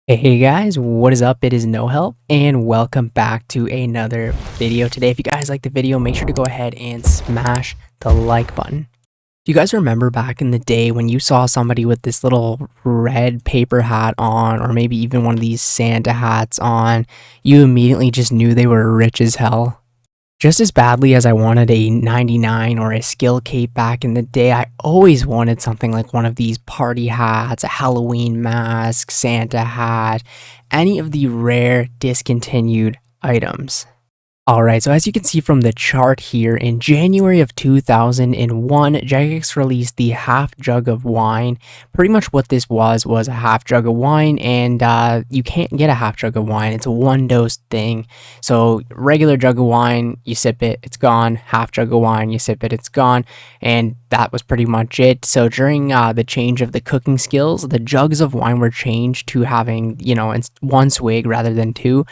Hey guys, what is up? It is No Help and welcome back to another video. Today, if you guys like the video, make sure to go ahead and smash the like button. Do you guys remember back in the day when you saw somebody with this little red paper hat on, or maybe even one of these Santa hats on, you immediately just knew they were rich as hell? Just as badly as I wanted a 99 or a skill cape back in the day, I always wanted something like one of these party hats, a Halloween mask, Santa hat, any of the rare discontinued items. Alright, so as you can see from the chart here, in January of 2001, Jagex released the half jug of wine. Pretty much what this was a half jug of wine, and you can't get a half jug of wine. It's a one-dose thing. So regular jug of wine, you sip it, it's gone. Half jug of wine, you sip it, it's gone. And that was pretty much it. So during the change of the cooking skills, the jugs of wine were changed to having, one swig rather than two.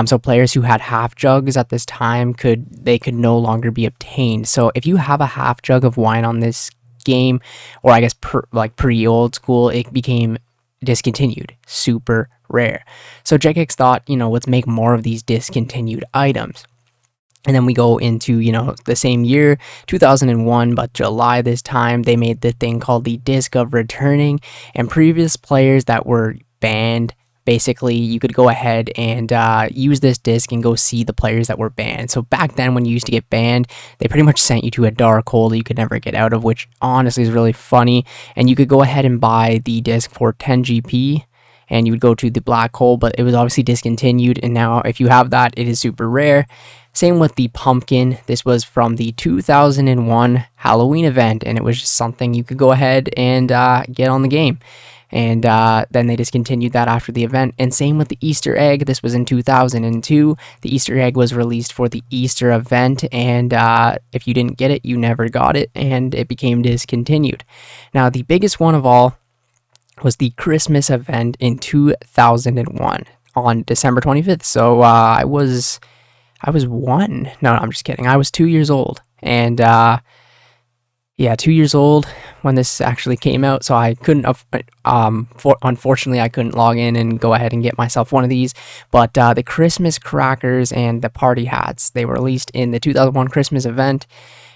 So players who had half jugs at this time could no longer be obtained. So if you have a half jug of wine on this game, or I guess pre old school, it became discontinued, super rare. So Jagex thought, let's make more of these discontinued items. And then we go into, the same year, 2001, but July this time, they made the thing called the Disc of Returning, and previous players that were banned, basically, you could go ahead and use this disc and go see the players that were banned. So back then, when you used to get banned, they pretty much sent you to a dark hole that you could never get out of, which honestly is really funny. And you could go ahead and buy the disc for 10 GP, and you would go to the black hole, but it was obviously discontinued. And now, if you have that, it is super rare. Same with the pumpkin. This was from the 2001 Halloween event, and it was just something you could go ahead and get on the game. And then they discontinued that after the event. And same with the Easter egg. This was in 2002. The Easter egg was released for the Easter event, and if you didn't get it, you never got it, and it became discontinued. Now, the biggest one of all was the Christmas event in 2001 on December 25th. So I was one. No, I'm just kidding. I was 2 years old, and yeah, 2 years old when this actually came out, so I couldn't, unfortunately, I couldn't log in and go ahead and get myself one of these, but the Christmas crackers and the party hats, they were released in the 2001 Christmas event,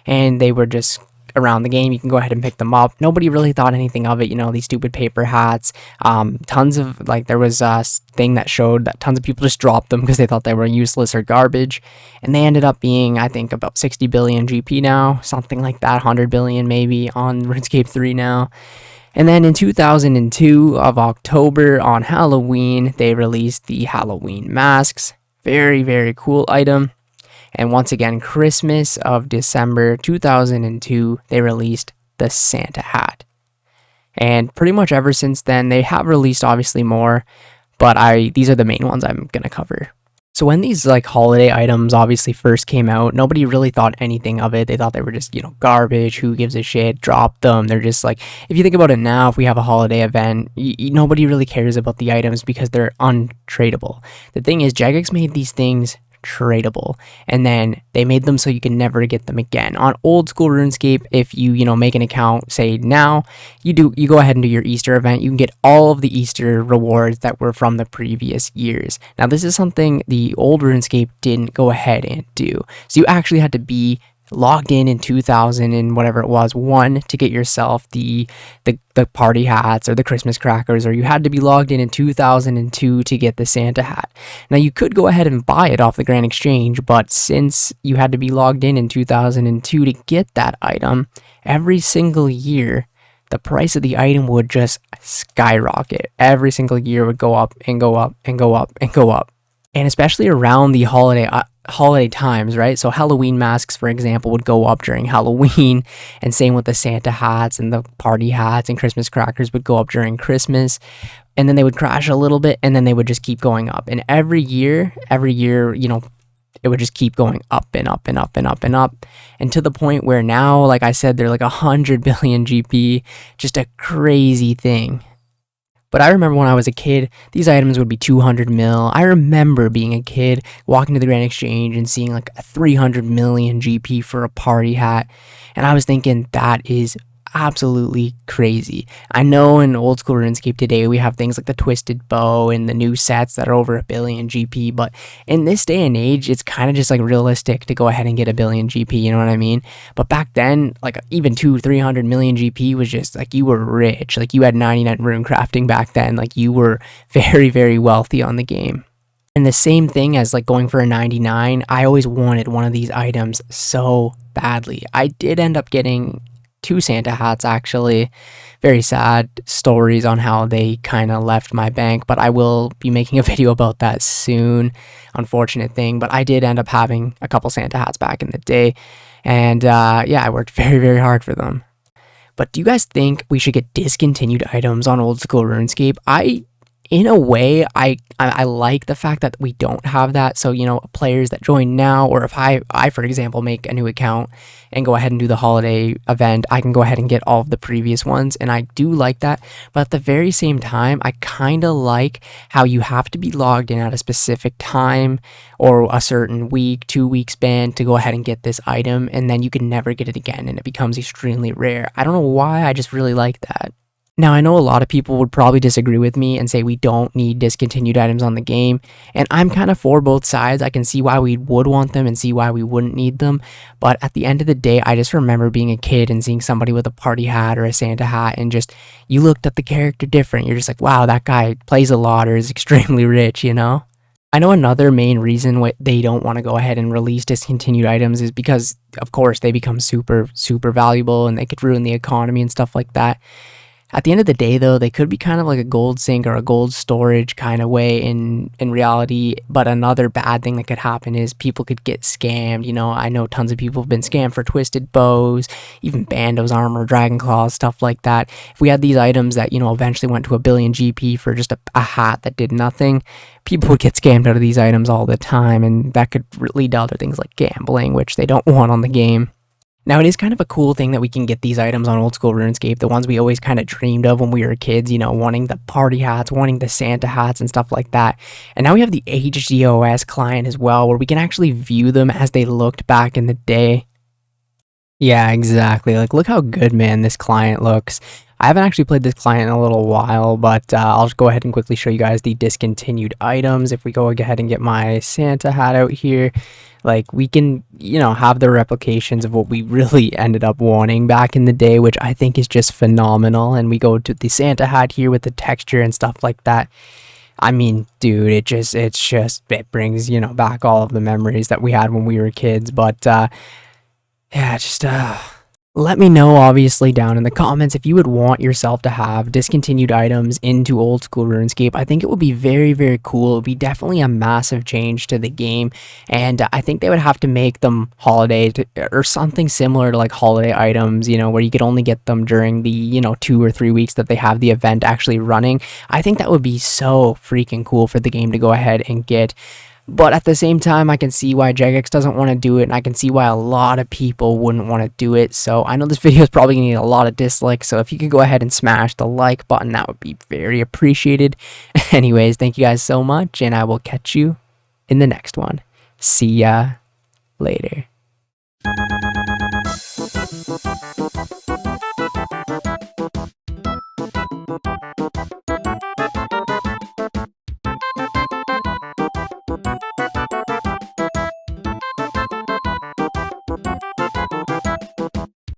and they were just around the game. You can go ahead and pick them up. Nobody really thought anything of it, these stupid paper hats. Tons of, there was a thing that showed that tons of people just dropped them because they thought they were useless or garbage, and they ended up being, I think, about 60 billion GP now, something like that, 100 billion maybe on RuneScape 3 now. And then in 2002 of October on Halloween, they released the Halloween masks. Very, very cool item. And once again, Christmas of December 2002, they released the Santa hat. And pretty much ever since then, they have released obviously more, but these are the main ones I'm going to cover. So when these holiday items obviously first came out, nobody really thought anything of it. They thought they were just, garbage. Who gives a shit? Drop them. They're just if you think about it now, if we have a holiday event, nobody really cares about the items because they're untradeable. The thing is, Jagex made these things tradable, and then they made them so you can never get them again. On old school RuneScape, if you make an account, say now, you go ahead and do your Easter event, you can get all of the Easter rewards that were from the previous years. Now this is something the old RuneScape didn't go ahead and do. So you actually had to be logged in 2000 and whatever it was, one, to get yourself the party hats or the Christmas crackers, or you had to be logged in 2002 to get the Santa hat. Now you could go ahead and buy it off the Grand Exchange, but since you had to be logged in 2002 to get that item, every single year the price of the item would just skyrocket. Every single year would go up and go up and go up and go up. And especially around the holiday times, right? So Halloween masks, for example, would go up during Halloween, and same with the Santa hats and the party hats and Christmas crackers would go up during Christmas, and then they would crash a little bit, and then they would just keep going up. And every year, it would just keep going up and up and up and up and up, and to the point where now, like I said, they're 100 billion GP, just a crazy thing. But I remember when I was a kid, these items would be 200 mil. I remember being a kid, walking to the Grand Exchange and seeing a 300 million GP for a party hat. And I was thinking, that is absolutely crazy. I know in old school RuneScape today we have things like the Twisted Bow and the new sets that are over 1 billion GP, but in this day and age, it's kind of just like realistic to go ahead and get 1 billion GP, you know what I mean? But back then, like even 200-300 million GP was just like you were rich, like you had 99 rune crafting back then, like you were very, very wealthy on the game. And the same thing as like going for a 99, I always wanted one of these items so badly. I did end up getting 2 Santa hats actually. Very sad stories on how they kind of left my bank, but I will be making a video about that soon. Unfortunate thing, but I did end up having a couple Santa hats back in the day. And yeah, I worked very, very hard for them. But do you guys think we should get discontinued items on old school RuneScape? In a way, I like the fact that we don't have that. So, you know, players that join now, or if I for example make a new account and go ahead and do the holiday event, I can go ahead and get all of the previous ones, and I do like that. But at the very same time, I kind of like how you have to be logged in at a specific time or a certain week, 2 week span to go ahead and get this item, and then you can never get it again, and it becomes extremely rare. I don't know why, I just really like that. Now, I know a lot of people would probably disagree with me and say we don't need discontinued items on the game, and I'm kind of for both sides. I can see why we would want them and see why we wouldn't need them, but at the end of the day, I just remember being a kid and seeing somebody with a party hat or a Santa hat, and just, you looked at the character different. You're just like, wow, that guy plays a lot or is extremely rich, you know? I know another main reason why they don't want to go ahead and release discontinued items is because, of course, they become super, super valuable and they could ruin the economy and stuff like that. At the end of the day, though, they could be kind of like a gold sink or a gold storage kind of way in reality. But another bad thing that could happen is people could get scammed. You know, I know tons of people have been scammed for twisted bows, even bandos, armor, dragon claws, stuff like that. If we had these items that, you know, eventually went to 1 billion GP for just a hat that did nothing, people would get scammed out of these items all the time, and that could lead to other things like gambling, which they don't want on the game. Now, it is kind of a cool thing that we can get these items on old school RuneScape, the ones we always kind of dreamed of when we were kids, you know, wanting the party hats, wanting the Santa hats and stuff like that. And now we have the HDOS client as well, where we can actually view them as they looked back in the day. Yeah, exactly. Like, look how good, man, this client looks. I haven't actually played this client in a little while, but I'll just go ahead and quickly show you guys the discontinued items. If we go ahead and get my Santa hat out here, like, we can, you know, have the replications of what we really ended up wanting back in the day, which I think is just phenomenal. And we go to the Santa hat here with the texture and stuff like that. I mean, dude, it brings, you know, back all of the memories that we had when we were kids. But yeah, just let me know, obviously, down in the comments if you would want yourself to have discontinued items into old school RuneScape. I think it would be very, very cool. It would be definitely a massive change to the game, and I think they would have to make them holiday or something similar to like holiday items, you know, where you could only get them during the, you know, 2 or 3 weeks that they have the event actually running. I think that would be so freaking cool for the game to go ahead and get. But at the same time, I can see why Jagex doesn't want to do it, and I can see why a lot of people wouldn't want to do it. So I know this video is probably going to get a lot of dislikes, so if you could go ahead and smash the like button, that would be very appreciated. Anyways, thank you guys so much, and I will catch you in the next one. See ya later.